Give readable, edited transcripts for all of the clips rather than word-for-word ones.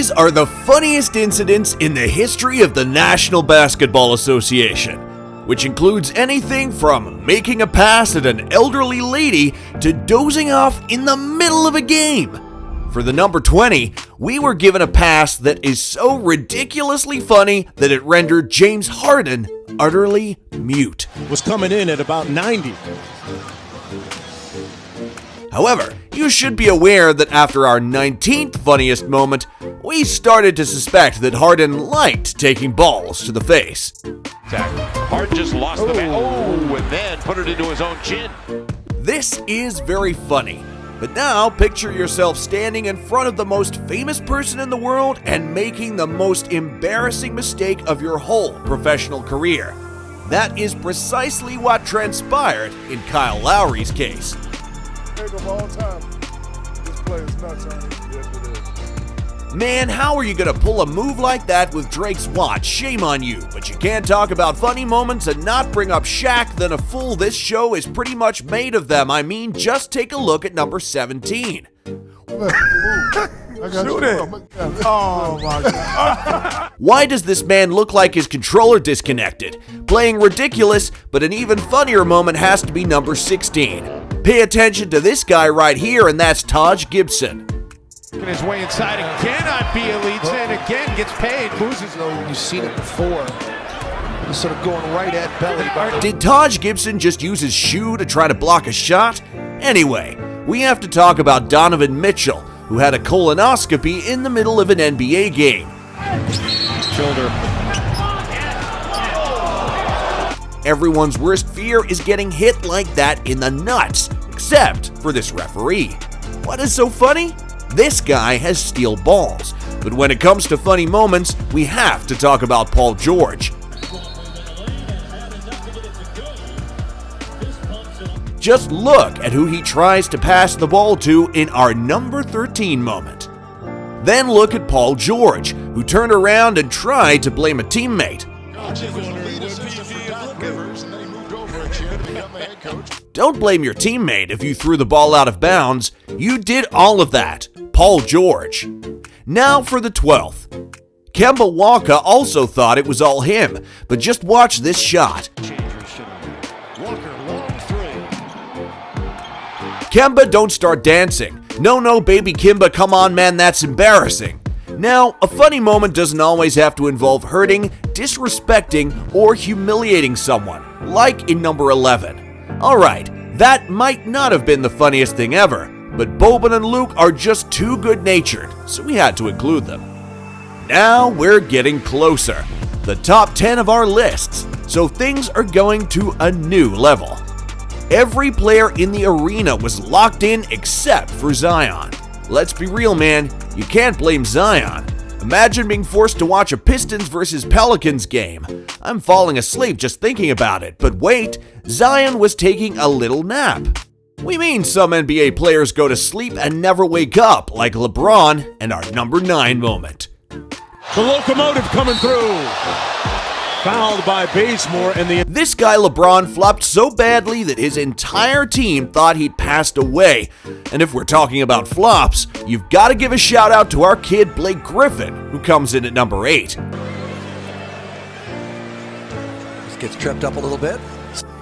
These are the funniest incidents in the history of the National Basketball Association, which includes anything from making a pass at an elderly lady to dozing off in the middle of a game. For the number 20, we were given a pass that is so ridiculously funny that it rendered James Harden utterly mute. Was coming in at about 90. However, you should be aware that after our 19th funniest moment, we started to suspect that Harden liked taking balls to the face. Harden just lost the bat. Oh, and then put it into his own chin. This is very funny. But now picture yourself standing in front of the most famous person in the world and making the most embarrassing mistake of your whole professional career. That is precisely what transpired in Kyle Lowry's case. Of all time. This play is nuts, honey. Yes, it is. Man, how are you gonna pull a move like that with Drake's watch? Shame on you. But you can't talk about funny moments and not bring up Shaq, then a fool. This show is pretty much made of them. I mean, just take a look at number 17. Shoot it. Oh my God. Why does this man look like his controller disconnected? Playing ridiculous, but an even funnier moment has to be number 16. Pay attention to this guy right here, and that's Taj Gibson. Working his way inside and cannot be elite, and again gets paid, loses. Oh, you've seen it before. He's sort of going right at belly. Did Taj Gibson just use his shoe to try to block a shot? Anyway, we have to talk about Donovan Mitchell, who had a colonoscopy in the middle of an NBA game. Shoulder. Everyone's worst fear is getting hit like that in the nuts, except for this referee. What is so funny? This guy has steel balls. But when it comes to funny moments, we have to talk about Paul George. Just look at who he tries to pass the ball to in our number 13 moment. Then look at Paul George, who turned around and tried to blame a teammate. Don't blame your teammate if you threw the ball out of bounds. You did all of that, Paul George. Now for the 12th. Kemba Walker also thought it was all him, but just watch this shot. Kemba, don't start dancing. No, baby Kemba, come on, man, that's embarrassing. Now, a funny moment doesn't always have to involve hurting, disrespecting, or humiliating someone, like in number 11. Alright, that might not have been the funniest thing ever, but Boban and Luke are just too good-natured, so we had to include them. Now we're getting closer. The top 10 of our lists, so things are going to a new level. Every player in the arena was locked in except for Zion. Let's be real, man, you can't blame Zion. Imagine being forced to watch a Pistons versus Pelicans game. I'm falling asleep just thinking about it, but wait, Zion was taking a little nap. We mean some NBA players go to sleep and never wake up, like LeBron and our number 9 moment. The locomotive coming through. Fouled by Bazemore, and This guy LeBron flopped so badly that his entire team thought he'd passed away. And if we're talking about flops, you've got to give a shout out to our kid Blake Griffin, who comes in at number 8. Just gets tripped up a little bit.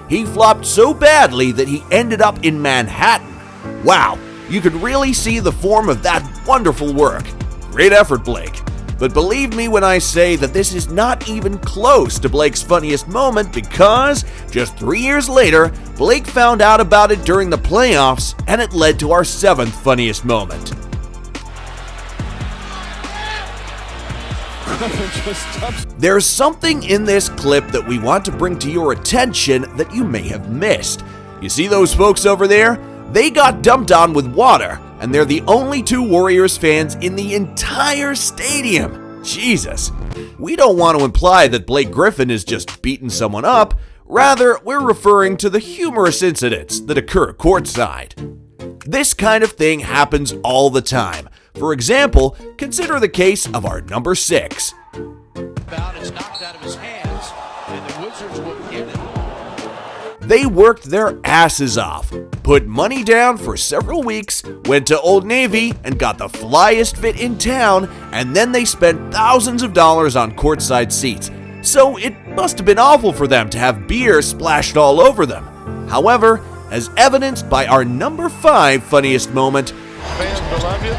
He flopped so badly that he ended up in Manhattan. Wow, you could really see the form of that wonderful work. Great effort, Blake. But believe me when I say that this is not even close to Blake's funniest moment, because just 3 years later, Blake found out about it during the playoffs, and it led to our 7th funniest moment. There's something in this clip that we want to bring to your attention that you may have missed. You see those folks over there? They got dumped on with water, and they're the only 2 Warriors fans in the entire stadium. Jesus. We don't want to imply that Blake Griffin is just beating someone up. Rather, we're referring to the humorous incidents that occur courtside. This kind of thing happens all the time. For example, consider the case of our number 6. They worked their asses off, put money down for several weeks, went to Old Navy and got the flyest fit in town, and then they spent thousands of dollars on courtside seats. So it must have been awful for them to have beer splashed all over them. However, as evidenced by our number 5 funniest moment, Fans, I love you.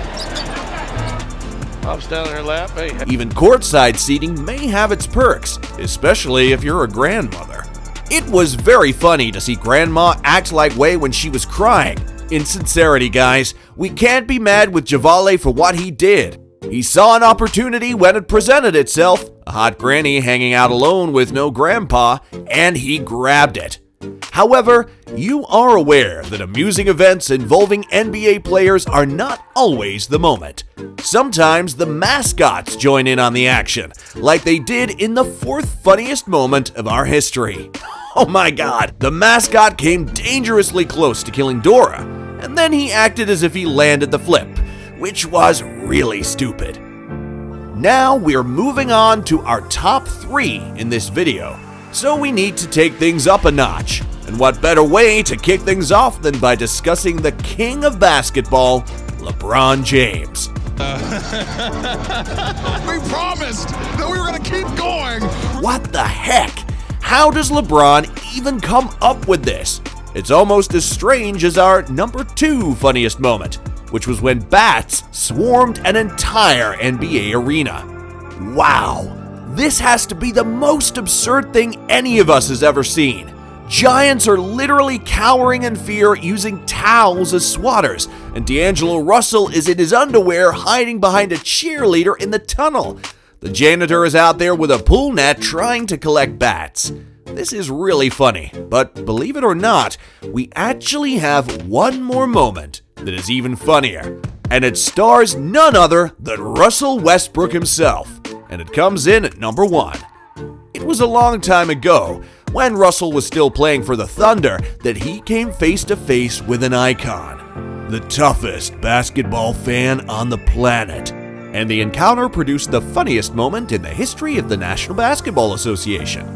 Pops down in her lap. Hey. even courtside seating may have its perks, especially if you're a grandmother. It was very funny to see Grandma act like way when she was crying. In sincerity, guys, we can't be mad with Javale for what he did. He saw an opportunity when it presented itself, a hot granny hanging out alone with no grandpa, and he grabbed it. However, you are aware that amusing events involving NBA players are not always the moment. Sometimes the mascots join in on the action, like they did in the 4th funniest moment of our history. Oh my god, the mascot came dangerously close to killing Dora, and then he acted as if he landed the flip, which was really stupid. Now we're moving on to our top 3 in this video. So we need to take things up a notch. And what better way to kick things off than by discussing the king of basketball, LeBron James. We promised that we were going to keep going. What the heck? How does LeBron even come up with this? It's almost as strange as our number 2 funniest moment, which was when bats swarmed an entire NBA arena. Wow. This has to be the most absurd thing any of us has ever seen. Giants are literally cowering in fear using towels as swatters, and D'Angelo Russell is in his underwear hiding behind a cheerleader in the tunnel. The janitor is out there with a pool net trying to collect bats. This is really funny, but believe it or not, we actually have one more moment that is even funnier, and it stars none other than Russell Westbrook himself. And it comes in at number 1. It was a long time ago, when Russell was still playing for the Thunder, that he came face to face with an icon, the toughest basketball fan on the planet. And the encounter produced the funniest moment in the history of the National Basketball Association.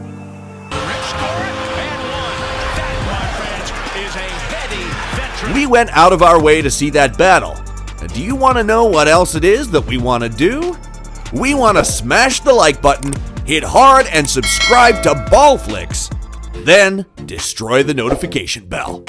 We went out of our way to see that battle. And do you want to know what else it is that we want to do? We want to smash the like button, hit hard, and subscribe to BallFlix. Then, destroy the notification bell.